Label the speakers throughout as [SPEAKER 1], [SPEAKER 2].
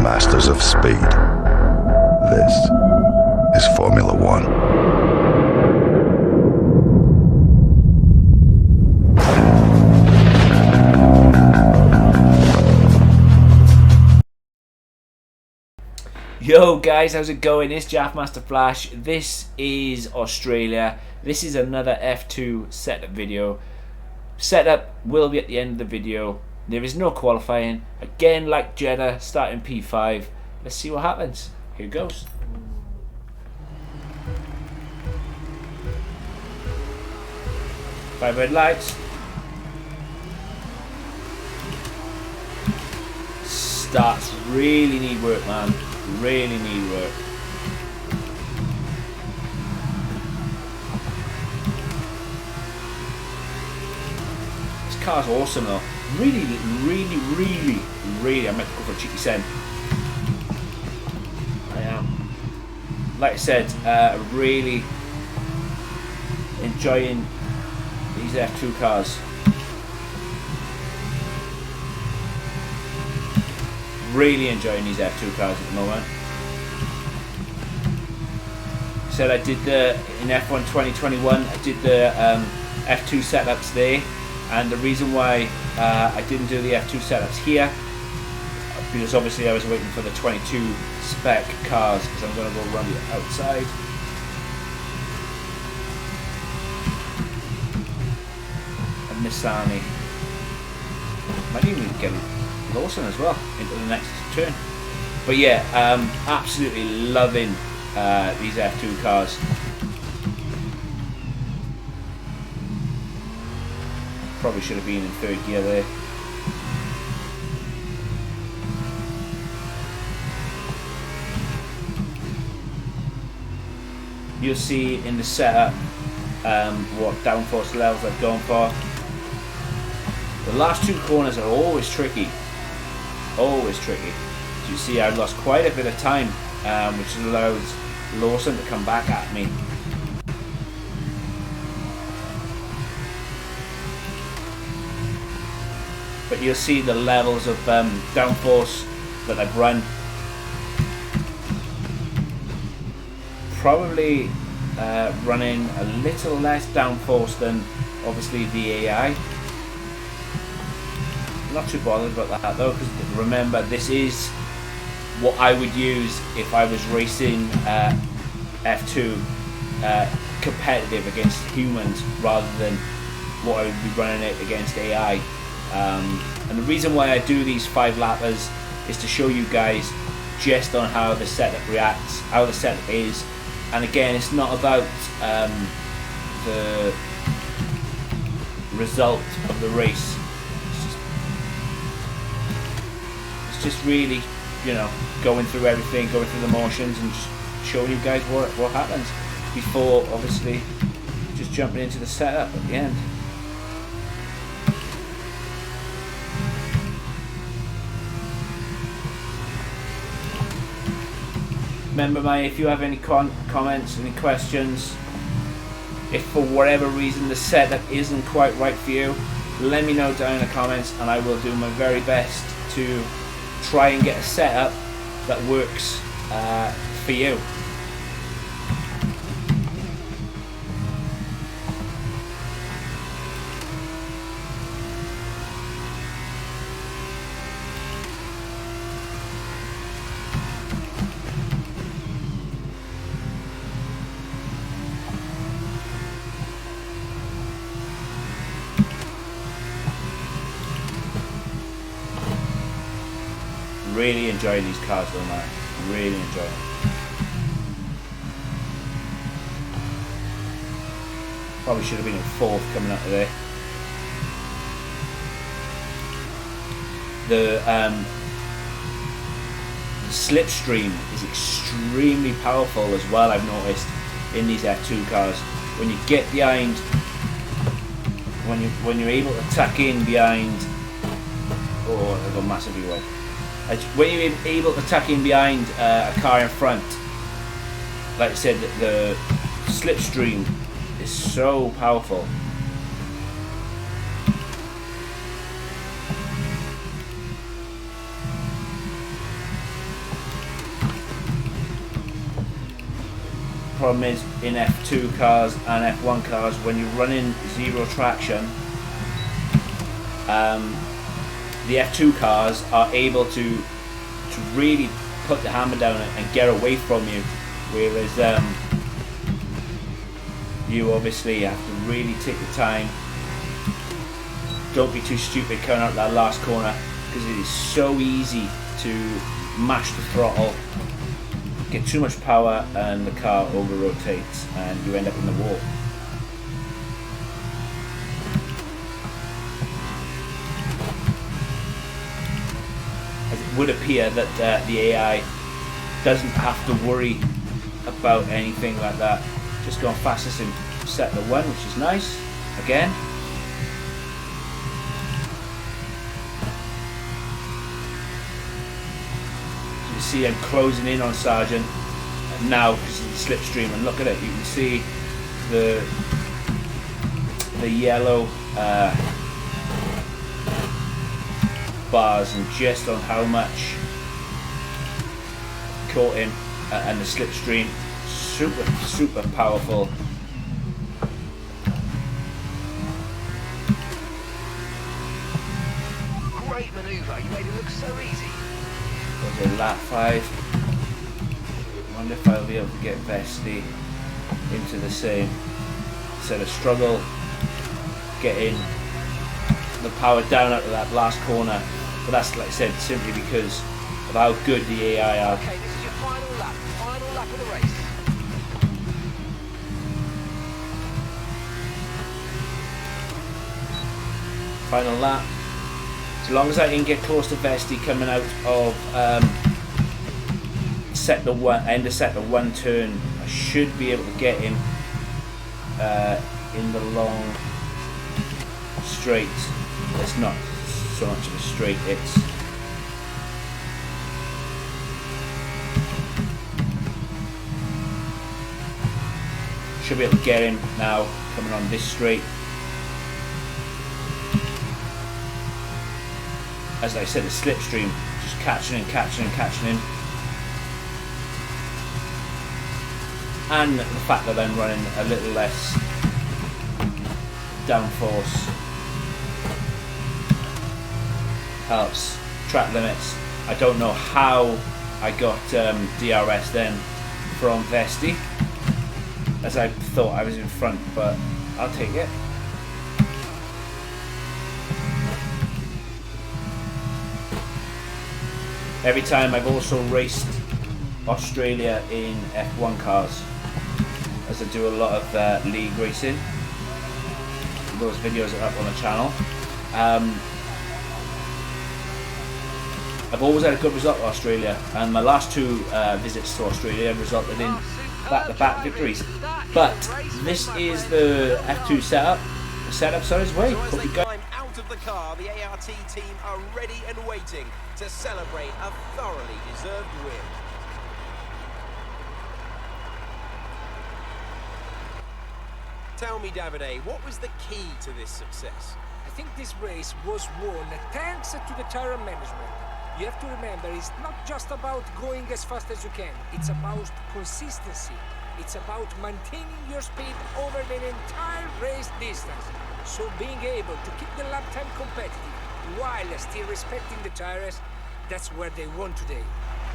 [SPEAKER 1] masters of speed. This is Formula One.
[SPEAKER 2] Yo guys, how's it going? It's Jaffmaster Flash. This is Australia. This is another F2 setup video. Setup will be at the end of the video. There is no qualifying. Again, like Jeddah, starting P5. Let's see what happens. Here goes. Five red lights. Starts really need work, man. Really need work. This car's awesome though. Really, I might go for a cheeky send. I am. Like I said, really enjoying these F2 cars. Really enjoying these F2 cars at the moment. Said I did in F1 2021, I did the F2 setups there, and the reason why I didn't do the F2 setups here, because obviously I was waiting for the 22 spec cars, because I'm going to go run the outside. And Missani. Might even get Lawson as well into the next turn. But yeah, absolutely loving these F2 cars. Probably should have been in third gear there. You'll see in the setup what downforce levels I've gone for. The last two corners are always tricky. Always tricky. As you see, I lost quite a bit of time, which allows Lawson to come back at me. But you'll see the levels of downforce that I've run. Probably running a little less downforce than obviously the AI. Not too bothered about that though, because remember, this is what I would use if I was racing F2 competitive against humans, rather than what I would be running it against AI. And the reason why I do these 5 lappers is to show you guys just on how the setup reacts, how the setup is. And again, it's not about the result of the race. Just really, you know, going through everything, going through the motions, and just showing you guys what happens before, obviously, just jumping into the setup at the end. Remember, if you have any comments, any questions, if for whatever reason the setup isn't quite right for you, let me know down in the comments, and I will do my very best to try and get a setup that works for you. Really enjoying these cars though, man. Really enjoying them. Probably should have been in 4th coming out of there. The slipstream is extremely powerful as well, I've noticed, in these F2 cars. When you get behind, when you're able to tuck in behind, oh, I go massively wide. When you're able to tuck in behind a car in front, like I said, the slipstream is so powerful. problem is in F2 cars and F1 cars, when you're running zero traction, the F2 cars are able to really put the hammer down and get away from you, whereas you obviously have to really take the time. Don't be too stupid coming out that last corner, because it is so easy to mash the throttle, get too much power, and the car over rotates and you end up in the wall. As it would appear that the AI doesn't have to worry about anything like that. Just going fastest in sector 1, which is nice. Again. You see I'm closing in on Sargent now because of the slipstream, and look at it, you can see the yellow bars and just on how much caught him, and the slipstream super powerful.
[SPEAKER 3] Great manoeuvre, you made it look so easy.
[SPEAKER 2] Was it lap 5? I wonder if I'll be able to get Vesti into the same. Instead of struggle getting the power down out of that last corner. But that's, like I said, simply because of how good the AI are.
[SPEAKER 3] Okay, this is your final lap of the race.
[SPEAKER 2] Final lap. As long as I can get close to Vesti coming out of end of sector 1 turn, I should be able to get him in the long straight. It's not so much of a straight, it's should be able to get him now coming on this straight. As I said, the slipstream, just catching him. And the fact that I'm running a little less downforce helps. Track limits. I don't know how I got DRS then from Vesti, as I thought I was in front, but I'll take it. Every time I've also raced Australia in F1 cars, as I do a lot of league racing. Those videos are up on the channel. I've always had a good result in Australia, and my last 2 visits to Australia resulted in back-to-back victories. But this is the F2 setup. The setup's on its way.
[SPEAKER 4] So as they climb out of the car, the ART team are ready and waiting to celebrate a thoroughly deserved win. Tell me, Davide, what was the key to this success?
[SPEAKER 5] I think this race was won thanks to the tire management. You have to remember, it's not just about going as fast as you can. It's about consistency. It's about maintaining your speed over the entire race distance. So being able to keep the lap time competitive while still respecting the tires, that's where they won today.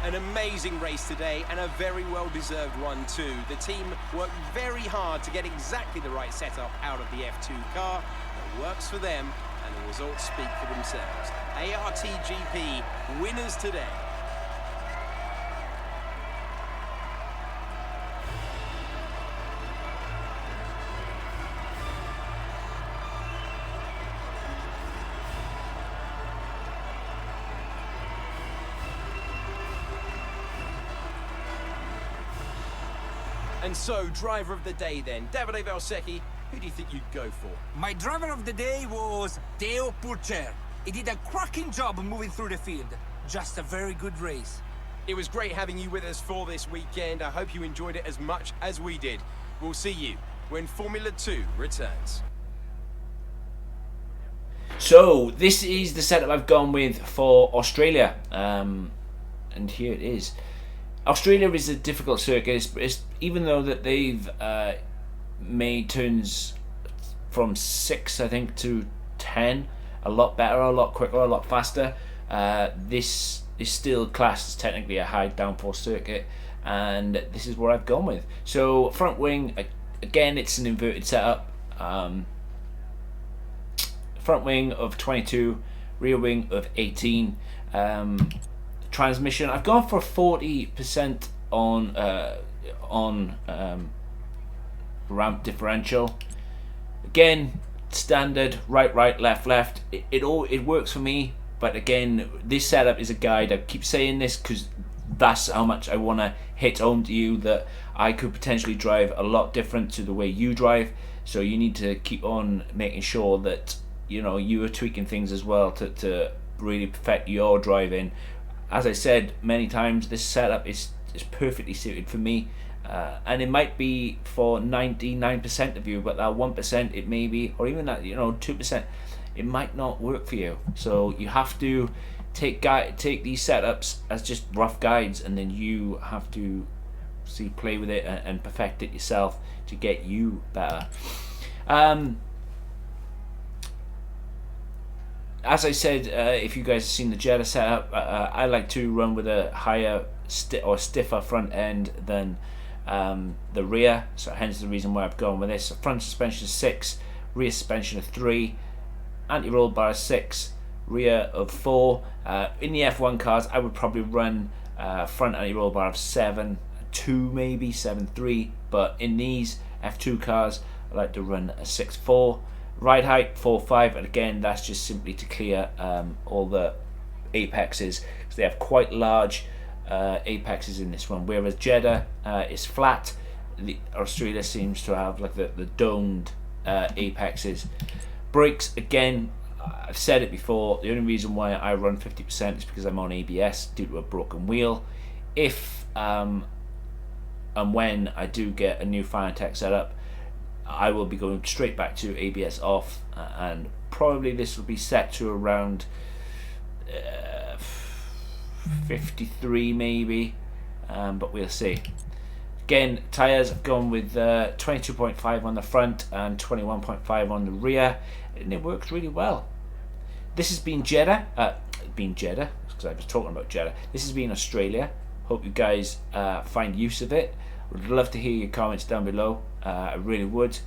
[SPEAKER 4] An amazing race today, and a very well-deserved one too. The team worked very hard to get exactly the right setup out of the F2 car that works for them, and the results speak for themselves. ARTGP winners today. And so, driver of the day then, Davide Valsecchi, who do you think you'd go for?
[SPEAKER 5] My driver of the day was Theo Purcher. He did a cracking job moving through the field. Just a very good race.
[SPEAKER 4] It was great having you with us for this weekend. I hope you enjoyed it as much as we did. We'll see you when Formula 2 returns.
[SPEAKER 2] So this is the setup I've gone with for Australia, and here it is. Australia is a difficult circuit. Even though that they've made turns from 6, I think, to 10, a lot better, a lot quicker, a lot faster. This is still classed as technically a high downforce circuit, and this is where I've gone with. So front wing, again, it's an inverted setup. Front wing of 22, rear wing of 18. Transmission, I've gone for 40% on ramp differential. Again, standard right, left. It works for me. But again, this setup is a guide. I keep saying this because that's how much I want to hit home to you, that I could potentially drive a lot different to the way you drive. So you need to keep on making sure that you are tweaking things as well to really perfect your driving. As I said many times, this setup is perfectly suited for me, and it might be for 99% of you, but that 1% it may be, or even that 2%. It might not work for you. So you have to take these setups as just rough guides, and then you have to play with it and perfect it yourself to get you better. As I said, if you guys have seen the Jetta setup, I like to run with a higher or stiffer front end than the rear, so hence the reason why I've gone with this. So front suspension 6, rear suspension of 3, anti-roll bar of 6, rear of 4. In the F1 cars, I would probably run front anti-roll bar of 7.2, maybe 7.3, but in these F2 cars, I like to run a 6.4. Ride height 4.5, and again, that's just simply to clear all the apexes, because they have quite large apexes in this one, whereas Jeddah is flat. The Australia seems to have like the domed apexes. Brakes, again, I've said it before, the only reason why I run 50% is because I'm on ABS due to a broken wheel. If and when I do get a new Fanatec setup, I will be going straight back to ABS off, and probably this will be set to around 53 maybe, but we'll see. Again, tyres, I've gone with 22.5 on the front and 21.5 on the rear, and it works really well. This has been Jeddah, because I was talking about Jeddah. This has been Australia. Hope you guys find use of it. Would love to hear your comments down below. I really would.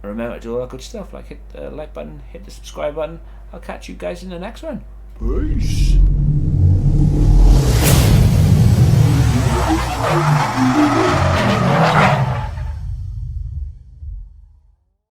[SPEAKER 2] Remember to do all that good stuff, like hit the like button, hit the subscribe button. I'll catch you guys in the next one. Peace.